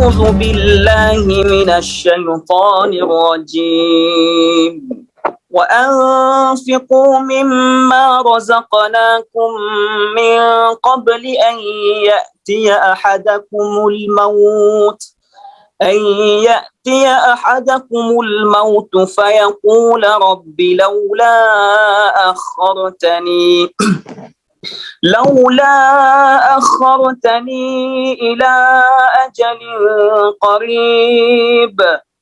أعوذ بالله من الشيطان الرجيم وأنفقوا مما رزقناكم من قبل أن يأتي أحدكم الموت فيقول رب لولا أخرتني إلى أجل قريب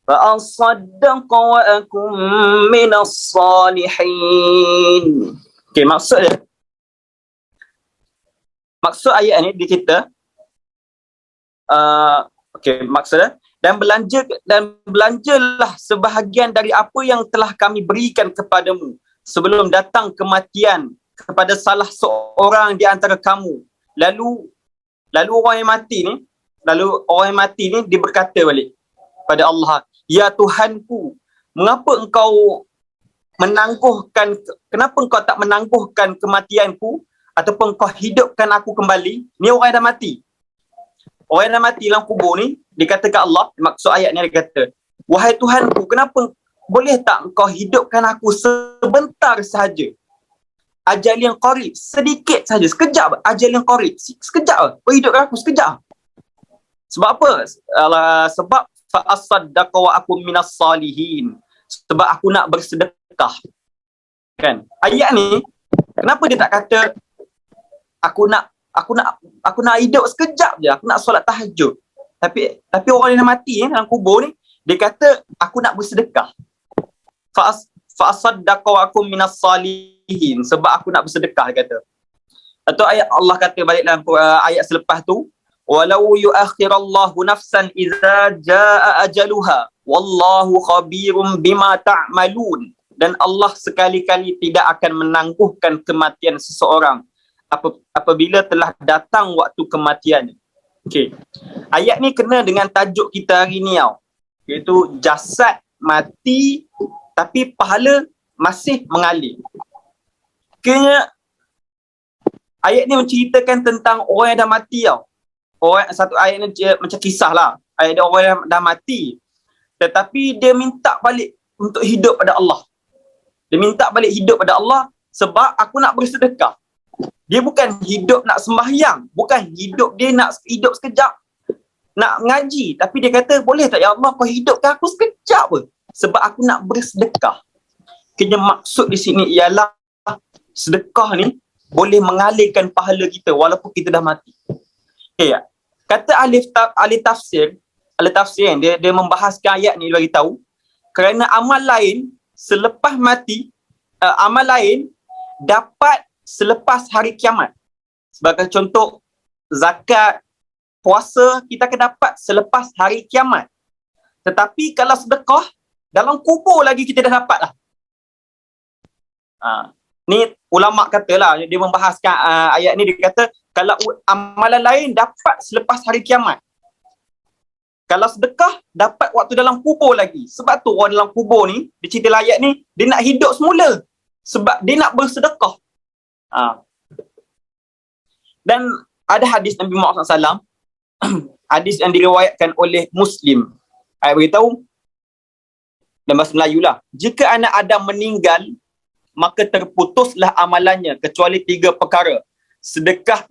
فأصدق وأكن من الصالحين. Okey, maksud ayat ni di kita maksudnya dan belanjalah sebahagian dari apa yang telah kami berikan kepadamu sebelum datang kematian kepada salah seorang di antara kamu. Lalu orang yang mati ni dia berkata balik pada Allah, ya Tuhanku, kenapa engkau tak menangguhkan kematianku ataupun engkau hidupkan aku kembali? Ni orang yang dah mati. Orang yang dah mati dalam kubur ni, dia kata ke Allah, maksud ayat ni dia kata, wahai Tuhanku, kenapa boleh tak engkau hidupkan aku sebentar sahaja? Ajal yang qarib, sedikit saja, sekejap. Ajal yang qarib, sekejap. Hidupkan aku sekejap. Sebab apa? Sebab fa'asaddaqa wa akum minas salihin. Sebab aku nak bersedekah. Kan? Ayat ni, kenapa dia tak kata aku nak hidup sekejap je, aku nak solat tahajud. Tapi orang yang dah mati dalam kubur ni, dia kata aku nak bersedekah. Fa'asaddaqa wa akum minas salihin, sebab aku nak bersedekah, dia kata. Atau ayat Allah kata balik dalam ayat selepas tu, walau yuakhirallahu nafsan idza jaa ajaluha wallahu khabirum bima ta'malun. Dan Allah sekali-kali tidak akan menangguhkan kematian seseorang apabila telah datang waktu kematian. Okey. Ayat ni kena dengan tajuk kita hari ni tau. Iaitu jasad mati tapi pahala masih mengalir. Kena ayat ni menceritakan tentang orang yang dah mati tau. Satu ayat ni macam kisah lah. Ayat dia orang yang dah mati, tetapi dia minta balik untuk hidup pada Allah. Dia minta balik hidup pada Allah sebab aku nak bersedekah. Dia bukan hidup nak sembahyang, bukan hidup dia nak hidup sekejap nak ngaji, tapi dia kata, boleh tak ya Allah kau hidupkan aku sekejap pun sebab aku nak bersedekah. Kena maksud di sini ialah sedekah ni boleh mengalirkan pahala kita walaupun kita dah mati. Okay, kata ahli tafsir dia membahaskan ayat ni, dia bagi tahu kerana amal lain selepas mati, amal lain dapat selepas hari kiamat. Sebagai contoh, zakat, puasa kita akan dapat selepas hari kiamat. Tetapi kalau sedekah, dalam kubur lagi kita dah dapat lah. Ni ulama' katalah, dia membahaskan ayat ni, dia kata kalau amalan lain dapat selepas hari kiamat, kalau sedekah dapat waktu dalam kubur lagi. Sebab tu orang dalam kubur ni, dia cerita ayat ni, dia nak hidup semula sebab dia nak bersedekah. Dan ada hadis Nabi Muhammad SAW, hadis yang diriwayatkan oleh Muslim. Ayat beritahu dalam bahasa Melayu lah, jika anak Adam meninggal, maka terputuslah amalannya kecuali 3 perkara. Sedekah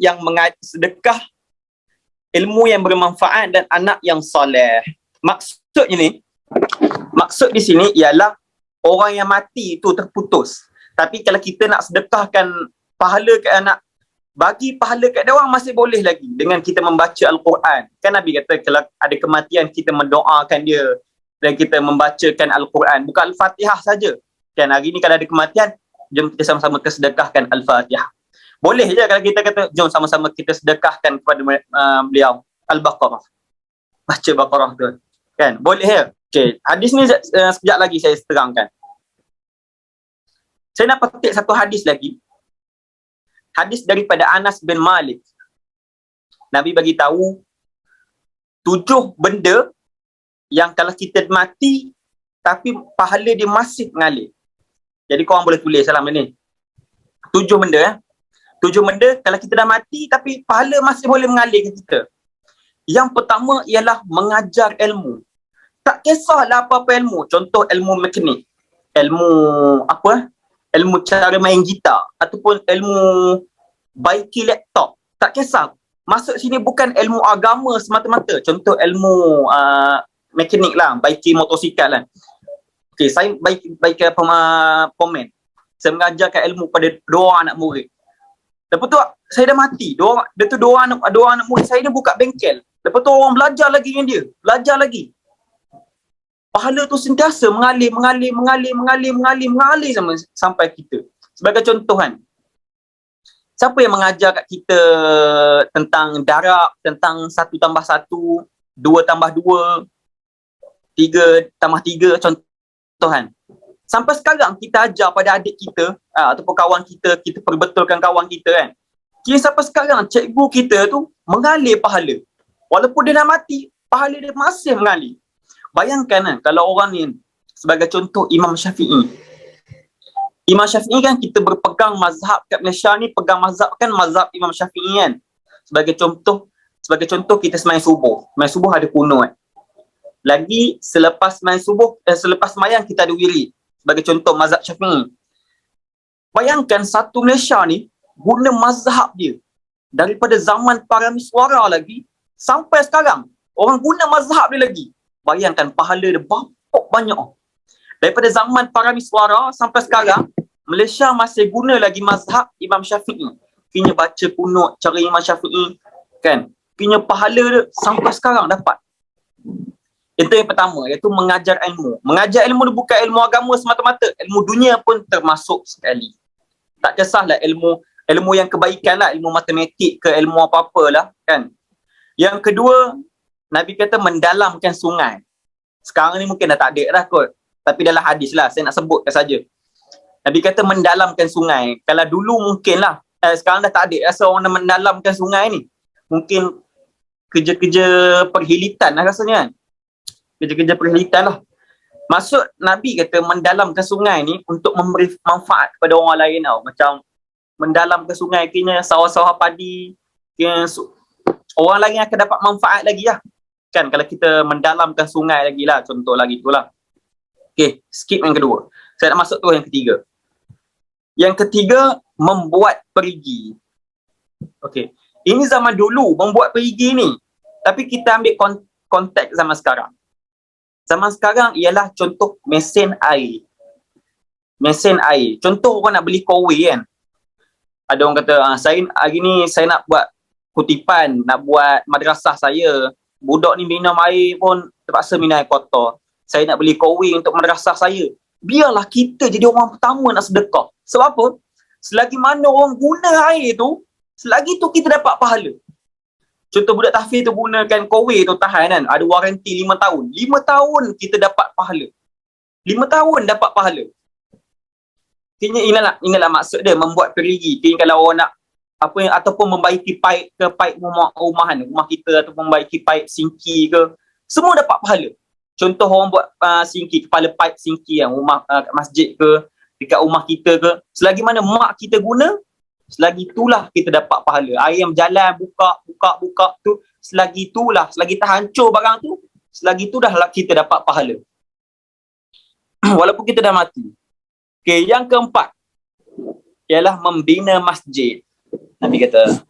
ilmu yang bermanfaat dan anak yang soleh. Maksud di sini ialah orang yang mati itu terputus. Tapi kalau kita nak sedekahkan pahala ke anak, bagi pahala kat dia orang masih boleh lagi dengan kita membaca Al-Quran. Kan Nabi kata kalau ada kematian kita mendoakan dia dan kita membacakan Al-Quran, bukan Al-Fatihah saja. Kan hari ni kalau ada kematian, jom kita sama-sama sedekahkan Al-Fatihah. Boleh je kalau kita kata jom sama-sama kita sedekahkan kepada beliau Al-Baqarah. Baca Baqarah tu. Kan? Boleh ya? Okey, hadis ni sekejap lagi saya terangkan. Saya nak petik satu hadis lagi. Hadis daripada Anas bin Malik. Nabi bagi tahu 7 benda yang kalau kita mati tapi pahala dia masih mengalir. Jadi korang boleh tulis dalam ni. 7 benda 7 benda kalau kita dah mati tapi pahala masih boleh mengalir ke kita. Yang pertama ialah mengajar ilmu. Tak kisahlah apa-apa ilmu. Contoh ilmu mekanik, ilmu apa? Ilmu cara main gitar ataupun ilmu baiki laptop. Tak kisah. Masuk sini bukan ilmu agama semata-mata. Contoh ilmu mekanik lah, baiki motosikal lah. Okey, saya baiki pemen. Saya mengajarkan ilmu pada dua anak murid. Lepas tu saya dah mati. Dua anak murid saya ni buka bengkel. Lepas tu orang belajar lagi dengan dia. Belajar lagi. Pahala tu sentiasa mengalir sampai kita. Sebagai contoh kan, siapa yang mengajar kat kita tentang darab, tentang 1+1, 2+2, 3+3, contoh kan. Sampai sekarang kita ajar pada adik kita ataupun kawan kita, kita perbetulkan kawan kita kan. Kira sampai sekarang cikgu kita tu mengalir pahala. Walaupun dia dah mati, pahala dia masih mengalir. Bayangkan kan, kalau orang ni, sebagai contoh Imam Syafi'i. Imam Syafi'i kan kita berpegang mazhab kat Malaysia ni, pegang mazhab kan mazhab Imam Syafi'i kan. Sebagai contoh kita sembahyang subuh. Sembahyang subuh ada kuno kan. Lagi selepas sembahyang subuh, selepas sembahyang kita ada wirid. Sebagai contoh mazhab Syafi'i. Bayangkan satu Malaysia ni guna mazhab dia daripada zaman para miswara lagi sampai sekarang. Orang guna mazhab dia lagi. Bayangkan pahala dia berapa banyak. Daripada zaman para miswara sampai sekarang, Malaysia masih guna lagi mazhab Imam Syafi'i. Kini baca kunut cara Imam Syafi'i kan. Kini pahala dia sampai sekarang dapat. Itu yang pertama, iaitu mengajar ilmu. Mengajar ilmu ni bukan ilmu agama semata-mata, ilmu dunia pun termasuk sekali. Tak kisahlah ilmu yang kebaikan lah, ilmu matematik ke ilmu apa-apa lah kan. Yang kedua, Nabi kata mendalamkan sungai. Sekarang ni mungkin dah tak ada dah kot. Tapi dalam hadis lah, saya nak sebutkan saja. Nabi kata mendalamkan sungai. Kalau dulu mungkin lah, sekarang dah tak ada rasa orang nak mendalamkan sungai ni. Mungkin kerja-kerja perhilitan lah rasanya kan. Kerja-kerja perhilitan lah. Maksud Nabi kata mendalamkan sungai ni untuk memberi manfaat kepada orang lain tau. Macam mendalamkan sungai, kena sawah-sawah padi, kena orang lain akan dapat manfaat lagi lah. Kan kalau kita mendalamkan sungai lagi lah, contoh lagi tu lah. Okay, skip yang kedua. Saya nak masuk tu yang ketiga. Yang ketiga, membuat perigi. Okay, ini zaman dulu membuat perigi ni. Tapi kita ambil konteks zaman sekarang. Zaman sekarang ialah contoh mesin air. Mesin air. Contoh orang nak beli kowe kan. Ada orang kata, saya hari ni saya nak buat kutipan, nak buat madrasah saya. Budak ni minum air pun terpaksa minum air kotor. Saya nak beli kowe untuk madrasah saya. Biarlah kita jadi orang pertama nak sedekah. Sebab apa? Selagi mana orang guna air tu, selagi tu kita dapat pahala. Contoh budak tahfiz tu gunakan kowe tu tahan kan. Ada waranti 5 tahun. 5 tahun kita dapat pahala. 5 tahun dapat pahala. Inilah maksud dia, membuat perigi. Kini kalau orang nak ataupun membaiki paip rumah kita, ataupun membaiki paip sinki ke, semua dapat pahala. Contoh orang buat sinki, kepala paip sinki rumah masjid ke, dekat rumah kita ke, selagi mana mak kita guna, selagi itulah kita dapat pahala. Air yang berjalan buka tu, selagi tak hancur barang tu, selagi tu dah kita dapat pahala. Walaupun kita dah mati. Okay, yang keempat ialah membina masjid. Nabi kata,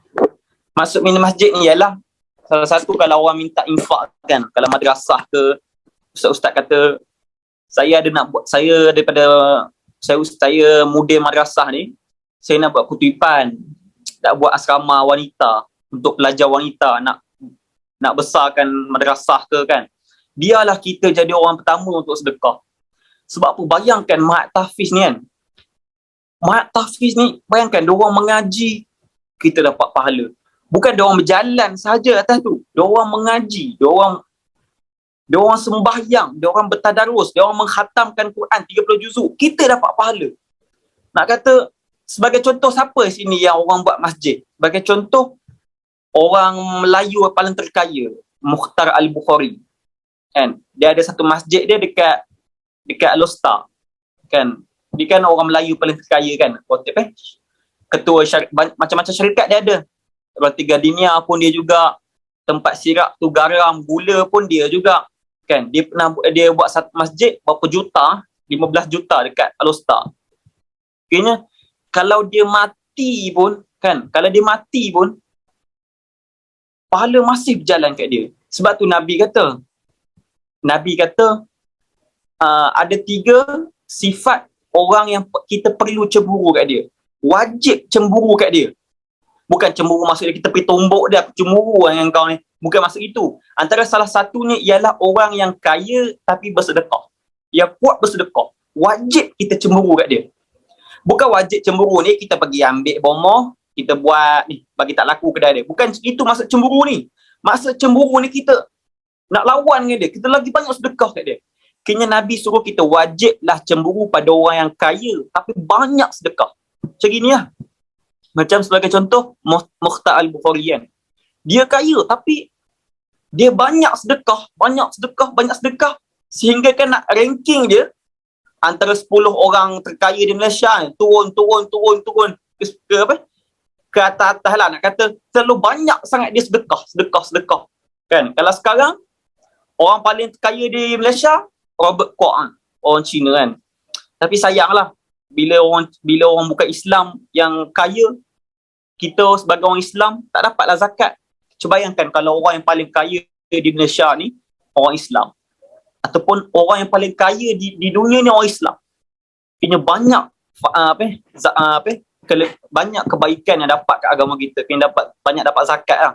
maksud bina masjid ni ialah salah satu kalau orang minta infak kan, kalau madrasah ke, ustaz-ustaz kata saya mudir madrasah ni, saya nak buat kutipan, nak buat asrama wanita untuk pelajar wanita, nak besarkan madrasah ke kan. Biarlah kita jadi orang pertama untuk sedekah. Sebab apa? Bayangkan Mat Tahfiz ni kan. Mat Tahfiz ni, bayangkan diorang mengaji, kita dapat pahala. Bukan diorang berjalan saja atas tu. Diorang mengaji, diorang sembahyang, diorang bertadarus, diorang mengkhatamkan Quran 30 juzuk. Kita dapat pahala. Nak kata, sebagai contoh siapa sini yang orang buat masjid? Sebagai contoh, orang Melayu yang paling terkaya, Mukhtar Al-Bukhari. Kan? Dia ada satu masjid dia dekat Al-Usta. Kan? Dia kan orang Melayu paling terkaya kan? Ketua macam-macam syarikat dia ada. Roti Gardenia pun dia juga. tempat sirap tu garam, gula pun dia juga. Kan? Dia buat satu masjid berapa juta, 15 juta dekat Al-Usta. Kayaknya kalau dia mati pun, kan? Kalau dia mati pun, pahala masih berjalan kat dia. Sebab tu Nabi kata ada 3 sifat orang yang kita perlu cemburu kat dia. Wajib cemburu kat dia. Bukan cemburu maksudnya kita pergi tombok dia, cemburu dengan kau ni. Bukan maksud itu. Antara salah satunya ialah orang yang kaya tapi bersedekah. Yang kuat bersedekah. Wajib kita cemburu kat dia. Bukan wajib cemburu ni kita pergi ambil bomoh, kita buat ni, bagi tak laku kedai dia. Bukan itu maksud cemburu ni. Maksud cemburu ni kita nak lawan dengan dia. Kita lagi banyak sedekah kat dia. Kena Nabi suruh kita wajiblah cemburu pada orang yang kaya tapi banyak sedekah. Macam gini lah. Macam sebagai contoh, Mukhtar Al-Bukhari kan. Dia kaya tapi dia banyak sedekah. Sehingga kan nak ranking dia antara 10 orang terkaya di Malaysia ni, turun ke atas lah, nak kata terlalu banyak sangat dia sedekah. Kan? Kalau sekarang orang paling terkaya di Malaysia Robert Kwok, orang Cina kan. Tapi sayanglah bila orang bukan Islam yang kaya, kita sebagai orang Islam tak dapatlah zakat. Cuba bayangkan kalau orang yang paling kaya di Malaysia ni orang Islam, ataupun orang yang paling kaya di dunia ni orang Islam. Kena banyak banyak kebaikan yang dapat kat agama kita. Kena banyak dapat zakat lah.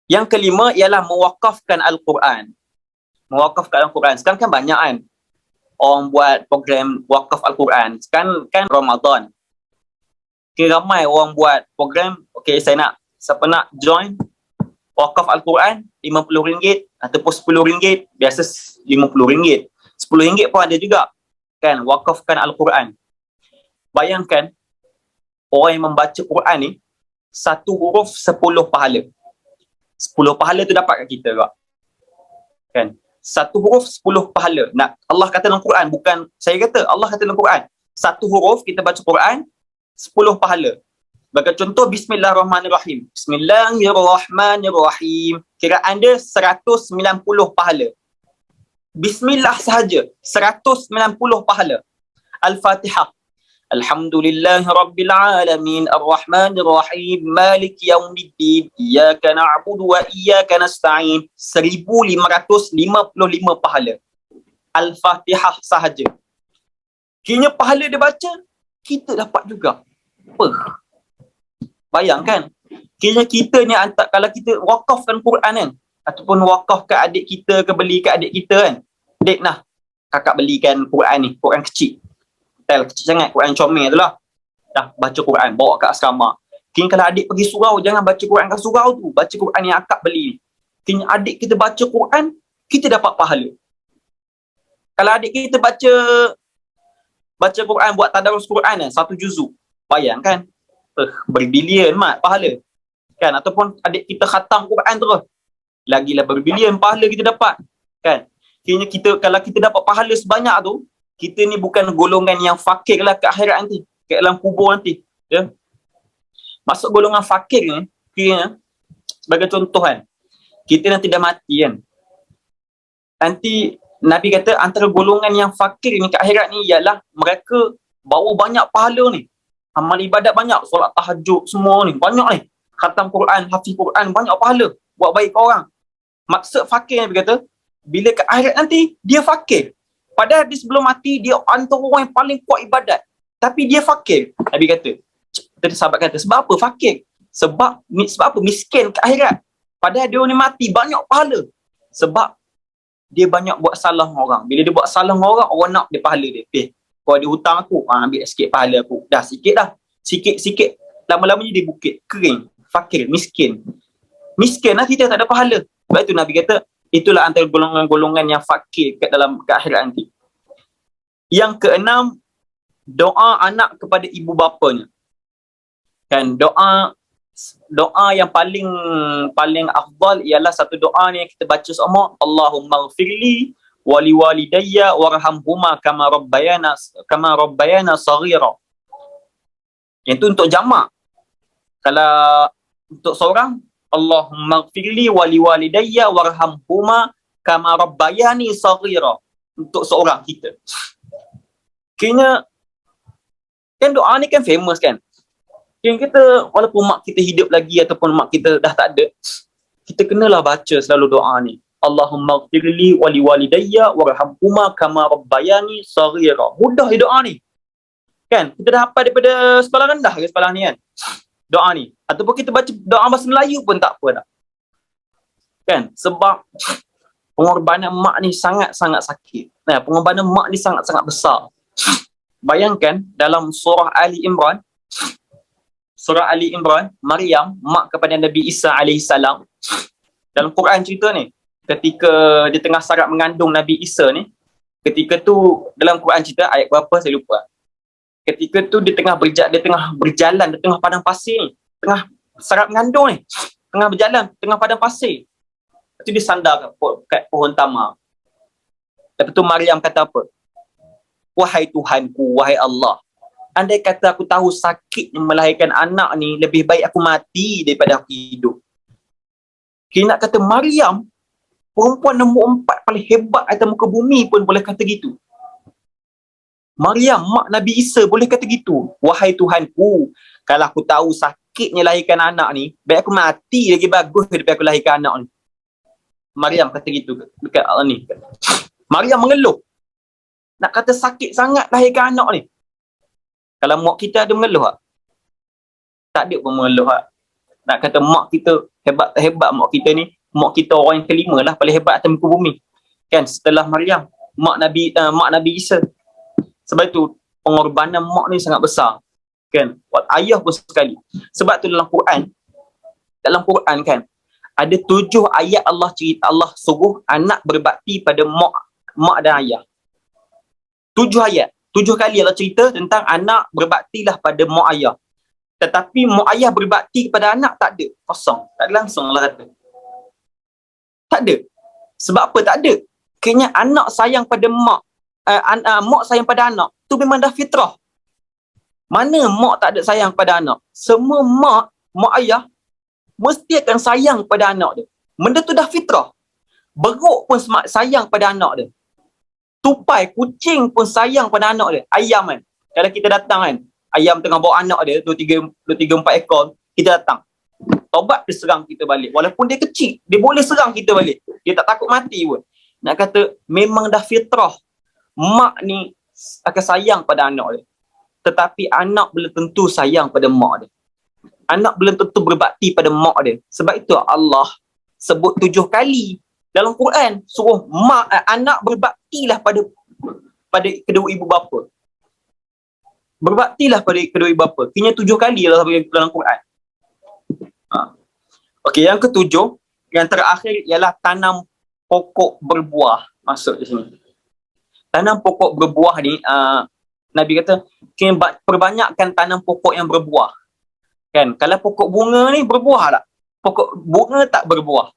Yang kelima ialah mewakafkan Al-Quran. Mewakafkan Al-Quran. Sekarang kan banyak kan orang buat program wakaf Al-Quran. Sekarang kan Ramadan. Ramai orang buat program, siapa nak join wakaf Al-Quran, RM50 ataupun RM10, biasa RM50. RM10 pun ada juga. Kan, wakafkan Al-Quran. Bayangkan, orang yang membaca Quran ni, 1 huruf 10 pahala. 10 pahala tu dapat kat kita juga. Kan? 1 huruf 10 pahala. Allah kata dalam Quran, bukan saya kata, Allah kata dalam Quran. 1 huruf kita baca Quran, 10 pahala. Bagi contoh, Bismillahirrahmanirrahim. Bismillahirrahmanirrahim. Kiraan dia 190 pahala. Bismillah sahaja, 190 pahala. Al-Fatihah. Alhamdulillahirrabbilalamin. Ar-Rahmanirrahim. Malik yaumiddin. Iyaka na'budu wa iyaka nasta'in. 1555 pahala. Al-Fatihah sahaja. Kini pahala dia baca, kita dapat juga. Apa? Bayangkan. Kira kita ni kalau kita wakafkan Quran kan, ataupun wakaf ke adik kita, ke beli ke adik kita kan. Dek nah, kakak belikan Quran ni, Quran kecil. Kecil sangat, Quran comel tu lah. Dah baca Quran, bawa kat asrama. Kira kalau adik pergi surau, jangan baca Quran kat surau tu. Baca Quran yang akak beli. Kira adik kita baca Quran, kita dapat pahala. Kalau adik kita baca Quran, buat tadarus Quran 1 juzuk. Bayangkan, berbilion mat pahala. Kan? Ataupun adik kita khatam Quran terus, lagilah berbilion pahala kita dapat. Kan? Kira kalau kita dapat pahala sebanyak tu, kita ni bukan golongan yang fakir lah ke akhirat nanti, ke dalam kubur nanti. Ya? Masuk golongan fakir ni, kira sebagai contoh kan, kita nanti dah mati kan. Nanti Nabi kata antara golongan yang fakir ni ke akhirat ni ialah mereka bawa banyak pahala ni. Amal ibadat banyak, solat tahajud semua ni, banyak ni. Khatam Quran, hafiz Quran, banyak pahala. Buat baik ke orang. Maksud fakir Nabi kata, bila ke akhirat nanti, dia fakir. Padahal dia sebelum mati, dia antara orang yang paling kuat ibadat. Tapi dia fakir. Nabi kata, sahabat kata, sebab apa fakir? Sebab apa miskin ke akhirat? Padahal dia ni mati, banyak pahala. Sebab dia banyak buat salah orang. Bila dia buat salah orang, orang nak dia pahala dia. Kalau dia hutang aku, ambil sikit pahala aku. Dah sikit dah. Sikit-sikit. Lama-lamanya dia bukit. Kering. Fakir. Miskin. Miskin lah kita tak ada pahala. Sebab itu Nabi kata, itulah antara golongan-golongan yang fakir ke akhirat nanti. Yang keenam, doa anak kepada ibu bapanya. Kan, doa yang paling afdal ialah satu doa ni yang kita baca semua, Allahumma ghfirli wali walidayya warhamhuma kama rabbayana saghira. Yang tu untuk jamak. Kalau untuk seorang, Allahumma ighfirli wa liwalidayya warhamhuma kama rabbayani saghira. Untuk seorang kita. Kena kan doa ni kan famous kan. Kena kita walaupun mak kita hidup lagi ataupun mak kita dah tak ada, kita kenalah baca selalu doa ni. Allahumma ighfirli wa liwalidayya warhamhuma kama rabbayani saghira. Mudah doa ni. Kan? Kita dah hafal daripada sekolah rendah ke sekolah ni kan? Doa ni. Ataupun kita baca doa bahasa Melayu pun tak apa dah. Kan? Sebab pengorbanan mak ni sangat-sangat sakit. Nah, pengorbanan mak ni sangat-sangat besar. Bayangkan dalam surah Ali Imran, Maryam, mak kepada Nabi Isa alaihissalam. Dalam Quran cerita ni, ketika dia tengah syarat mengandung Nabi Isa ni, ketika tu dalam Quran cerita ayat berapa saya lupa. Ketika tu dia tengah berjalan di tengah padang pasir ni, tengah syarat mengandung ni, tengah berjalan tengah padang pasir. Lepas tu dia sandar kat pohon tamar. Lepas tu Maryam kata apa? Wahai Tuhanku, wahai Allah, andai kata aku tahu sakit melahirkan anak ni, lebih baik aku mati daripada aku hidup. Kena nak kata Maryam, perempuan nombor 4 paling hebat atas muka bumi pun boleh kata gitu. Maryam, mak Nabi Isa boleh kata gitu. Wahai Tuhanku, kalau aku tahu sakitnya lahirkan anak ni, baik aku mati lagi bagus daripada aku lahirkan anak ni. Maryam kata gitu dekat Allah ni. Maryam mengeluh. Nak kata sakit sangat lahirkan anak ni. Kalau mak kita ada mengeluh tak? Tak ada pun mengeluh tak? Nak kata mak kita hebat tak hebat mak kita ni, mak kita orang yang kelima lah paling hebat atas muka bumi. Kan setelah Maryam, mak Nabi Isa. Sebab itu pengorbanan mak ni sangat besar. Kan? Ayah pun sekali. Sebab tu dalam Quran kan, ada 7 ayat Allah suruh anak berbakti pada mak dan ayah. 7 ayat. 7 kali Allah cerita tentang anak berbaktilah pada mak ayah. Tetapi mak ayah berbakti kepada anak tak ada. Kosong. Tak ada langsung Allah kata. Tak ada. Sebab apa tak ada? Kayaknya anak sayang pada mak. Mak sayang pada anak. Tu memang dah fitrah. Mana mak tak ada sayang pada anak? Semua mak ayah mesti akan sayang pada anak dia. Benda tu dah fitrah. Beruk pun sayang pada anak dia. Tupai, kucing pun sayang pada anak dia. Ayam kan. Kalau kita datang kan, ayam tengah bawa anak dia, 2-3-4 ekor, kita datang. Tobat dia serang kita balik. Walaupun dia kecil, dia boleh serang kita balik. Dia tak takut mati pun. Nak kata, memang dah fitrah. Mak ni akan sayang pada anak dia. Tetapi anak belum tentu sayang pada mak dia. Anak belum tentu berbakti pada mak dia. Sebab itu Allah sebut 7 kali dalam Quran suruh anak berbaktilah pada kedua ibu bapa. Berbaktilah pada kedua ibu bapa. Kena 7 kali dalam Quran. Okey, yang ketujuh, yang terakhir ialah tanam pokok berbuah. Masuk di sini. Tanam pokok berbuah ni, Nabi kata, kena perbanyakkan tanam pokok yang berbuah. Kan? Kalau pokok bunga ni berbuah tak? Pokok bunga tak berbuah.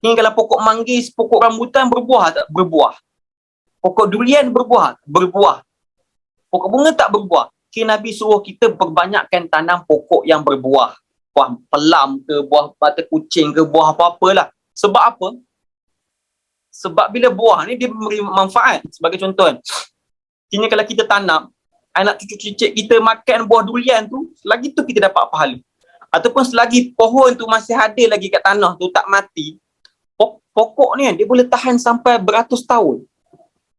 Ni kalau pokok manggis, pokok rambutan berbuah tak? Berbuah. Pokok durian berbuah? Berbuah. Pokok bunga tak berbuah. Nabi suruh kita perbanyakkan tanam pokok yang berbuah. Buah pelam ke, buah mata kucing ke, buah apa-apalah. Sebab apa? Sebab bila buah ni dia memberi manfaat. Sebagai contoh kan, kini kalau kita tanam, anak cucu-cicit kita makan buah durian tu, lagi tu kita dapat pahala. Ataupun selagi pohon tu masih ada lagi kat tanah tu, tak mati, pokok ni dia boleh tahan sampai beratus tahun.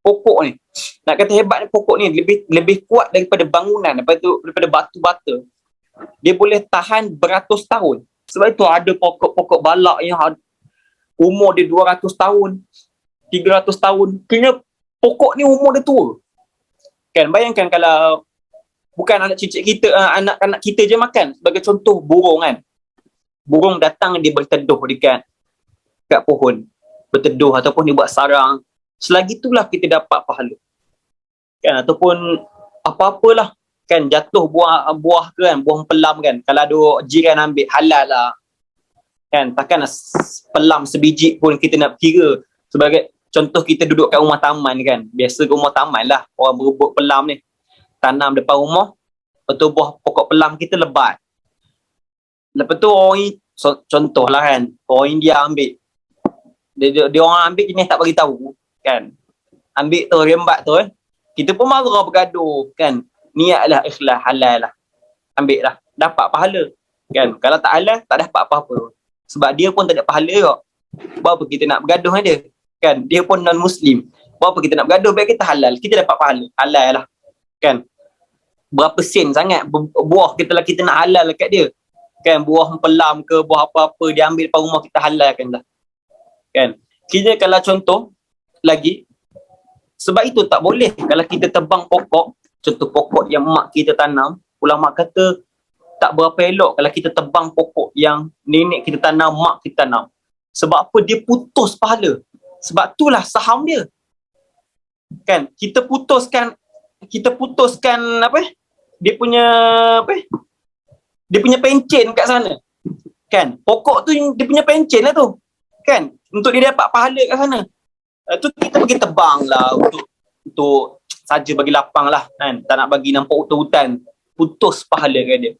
Pokok ni, nak kata hebat pokok ni lebih kuat daripada bangunan, daripada batu bata. Dia boleh tahan beratus tahun. Sebab itu ada pokok balak yang umur dia 200 tahun, 300 tahun. Kena pokok ni umur dia tua. Kan, bayangkan kalau bukan anak cicit kita, anak-anak kita je makan. Sebagai contoh, burung kan. Burung datang, dia berteduh dekat pohon. Berteduh ataupun dia buat sarang. Selagi itulah kita dapat pahala. Kan, ataupun apa-apalah. Kan, jatuh buah ke kan, buah pelam kan. Kalau ada jiran ambil, halal lah. Kan, takkan pelam sebiji pun kita nak kira. Sebagai contoh, kita duduk kat rumah taman kan. Biasa ke rumah taman lah, orang berebut pelam ni. Tanam depan rumah, lepas tu buah pokok pelam kita lebat. Lepas tu orang contohlah kan, orang India ambil. Dia orang ambil jenis tak bagi tahu kan. Ambil tu rembat tu kita pun marah bergaduh kan. Niatlah ikhlas halal lah. Ambil lah, dapat pahala kan. Kalau tak halal tak dapat apa-apa. Sebab dia pun tak ada pahala kok. Berapa kita nak bergaduh dengan dia kan. Dia pun non muslim. Berapa kita nak bergaduh, baik kita halal, kita dapat pahala. Halal lah kan. Berapa sen sangat buah kita nak halal dekat dia kan. Buah pelam ke, buah apa-apa dia ambil depan rumah kita halalkan dah kan. Kita kalau contoh lagi, sebab itu tak boleh kalau kita tebang pokok, contoh pokok yang mak kita tanam, ulama kata tak berapa elok kalau kita tebang pokok yang nenek kita tanam, mak kita tanam. Sebab apa? Dia putus pahala. Sebab itulah saham dia kan. Kita putuskan apa, dia punya pencen kat sana kan. Pokok tu dia punya pencen lah tu kan, untuk dia dapat pahala kat sana. Tu kita pergi tebang lah untuk saja bagi lapang lah kan. Tak nak bagi nampak hutan-hutan. Putus pahala kat dia.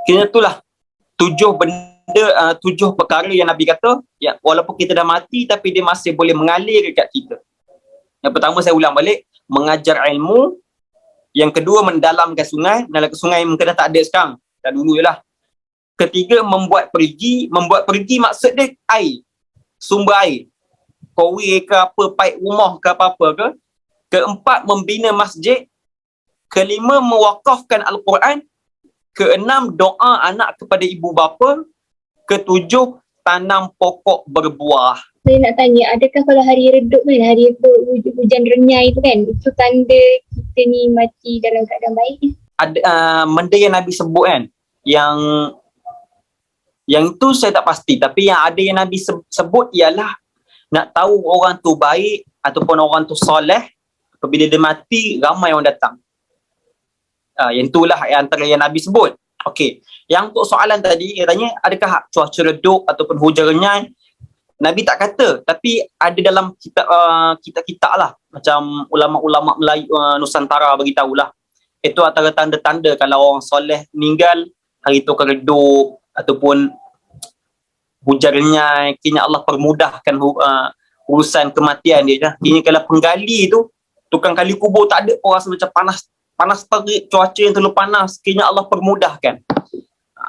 Kena itulah 7 perkara yang Nabi kata ya, walaupun kita dah mati tapi dia masih boleh mengalir dekat kita. Yang pertama saya ulang balik, mengajar ilmu. Yang kedua, mendalamkan sungai. Dalam sungai mungkin dah tak ada sekarang, dah dulu je lah. Ketiga, membuat perigi. Membuat perigi maksud dia air, sumber air, kowe ke apa, paip rumah ke apa-apa ke. Keempat, membina masjid. Kelima, mewakafkan Al-Quran. Keenam, doa anak kepada ibu bapa. Ketujuh, tanam pokok berbuah. Saya nak tanya, adakah kalau hari redup kan, hari redup hujan renyai tu kan, itu tanda kita ni mati dalam keadaan baik? Ada benda yang Nabi sebut kan, yang itu saya tak pasti, tapi yang ada yang Nabi sebut ialah nak tahu orang tu baik ataupun orang tu soleh, apabila dia mati ramai orang datang. Yang itulah antara yang Nabi sebut. Okey, yang untuk soalan tadi dia tanya adakah cuaca redup ataupun hujan renyai, Nabi tak kata, tapi ada dalam kitab-kitab lah, macam ulama-ulama Melayu Nusantara beritahulah. Itu antara tanda-tanda kalau orang soleh meninggal, hari tu akan redup ataupun hujan renyai. Kini Allah permudahkan urusan kematian dia. Kini kalau penggali tu, tukang gali kubur tak ada, orang rasa macam panas terik, cuaca yang terlalu panas, kini Allah permudahkan.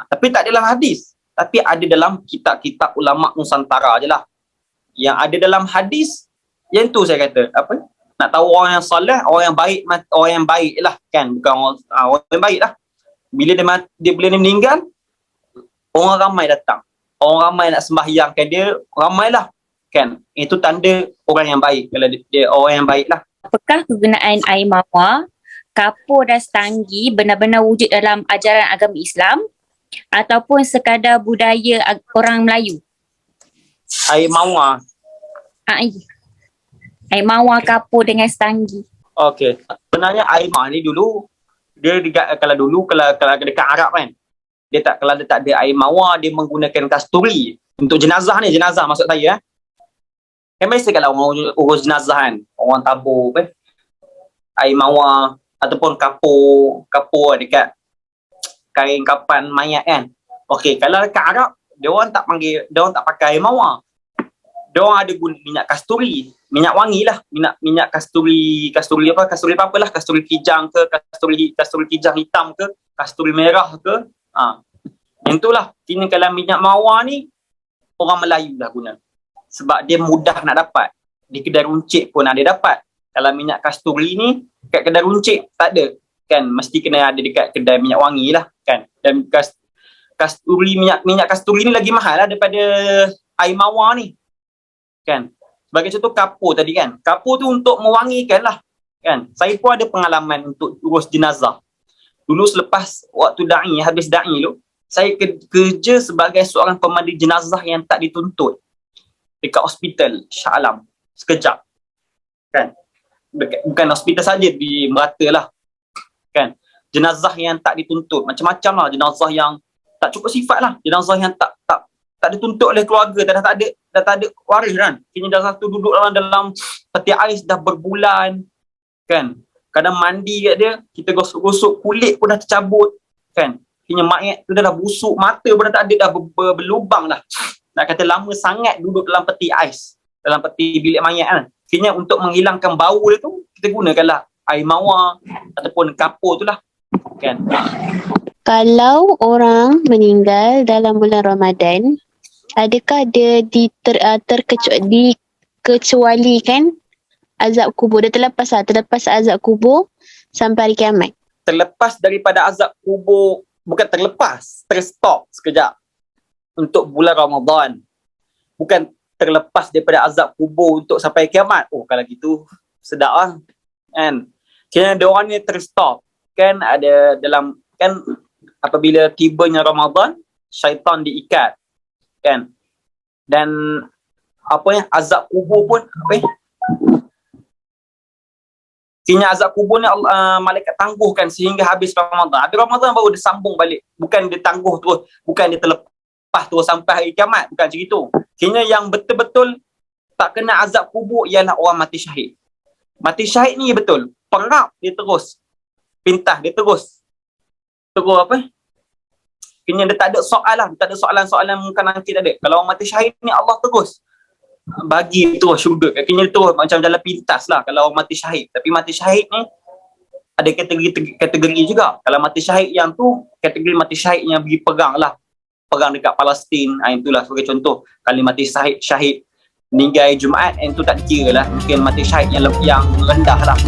Tapi tak ada dalam hadis, tapi ada dalam kitab-kitab ulama Nusantara je lah. Yang ada dalam hadis, yang tu saya kata, apa? Nak tahu orang yang soleh, orang yang baik lah kan, bukan orang yang baik lah. Bila dia meninggal, orang ramai datang. Orang ramai nak sembahyangkan dia, ramai lah kan. Itu tanda orang yang baik, kalau dia orang yang baik lah. Apakah kegunaan air mawar, kapur dan setanggi benar-benar wujud dalam ajaran agama Islam ataupun sekadar budaya orang Melayu? Air mawar. Air mawar, kapur dengan setanggi. Okey. Sebenarnya air mawar ni dulu, kalau dekat Arab kan, kalau dia tak ada air mawar, dia menggunakan kasturi. Untuk jenazah maksud saya. Biasa kalau orang urus jenazah kan, orang tabur air mawar ataupun kapur dekat kain kapan mayat kan. Okey, kalau dekat Arab, dia orang tak pakai air mawar. Dia orang ada guna minyak kasturi, minyak wangi lah, minyak kasturi apa-apalah, kasturi kijang ke, kasturi kijang hitam ke, kasturi merah ke. Yang itulah. Kini kalau minyak mawar ni orang Melayu dah guna. Sebab dia mudah nak dapat. Di kedai runcit pun ada dapat. Kalau minyak kasturi ni kat kedai runcit tak ada kan, mesti kena ada dekat kedai minyak wangi lah kan. Dan kasturi, minyak kasturi ni lagi mahal lah daripada air mawar ni kan. Sebagai contoh kapur tadi kan, kapur tu untuk mewangikan lah kan. Saya pun ada pengalaman untuk urus jenazah. Dulu selepas waktu habis da'i tu, saya kerja sebagai seorang pemandi jenazah yang tak dituntut dekat hospital Shah Alam sekejap kan. Bukan hospital saja, di merata lah kan. Jenazah yang tak dituntut, macam-macam lah. Jenazah yang tak cukup sifat lah, jenazah yang tak dituntut oleh keluarga, dah tak ada waris kan. Kini jenazah tu duduk dalam peti ais dah berbulan kan. Kadang mandi kat dia, kita gosok-gosok kulit pun dah tercabut kan. Kini mayat tu dah busuk, mata pun dah tak ada, dah berlubang dah. Nak kata lama sangat duduk dalam peti ais, dalam peti bilik mayat kan. Kini untuk menghilangkan bau dia tu, kita gunakanlah air mawar ataupun kapur tu lah. Kan? Kalau orang meninggal dalam bulan Ramadan, adakah dia dikecualikan azab kubur? Dia terlepas azab kubur sampai hari kiamat. Terlepas daripada azab kubur, bukan terlepas, terstop sekejap untuk bulan Ramadan. Bukan terlepas daripada azab kubur untuk sampai kiamat. Oh, kalau gitu sedap lah. Kan? Kena dia orang ni terstop. Kan ada dalam, kan apabila tibanya Ramadan, syaitan diikat. Kan? Dan azab kubur pun kena azab kubur ni malaikat tangguhkan sehingga habis Ramadan. Habis Ramadan baru dia sambung balik. Bukan dia tangguh terus, bukan dia terlepas terus sampai hari kiamat. Bukan macam itu. Kena yang betul-betul tak kena azab kubur ialah orang mati syahid. Mati syahid ni betul. Perap dia terus. Pintas dia terus. Kena dia tak ada soalan. Tak ada soalan-soalan muka nanti tak ada. Kalau orang mati syahid ni Allah terus bagi terus syurga. Kena terus macam jalan pintas lah kalau orang mati syahid. Tapi mati syahid ni ada kategori juga. Kalau mati syahid yang tu, kategori mati syahid yang pergi pegang lah. Pegang dekat Palestin. Itulah sebagai contoh. Kalau mati syahid meninggal Jumaat, itu tak dikira lah. Mungkin mati syahid yang rendah lah.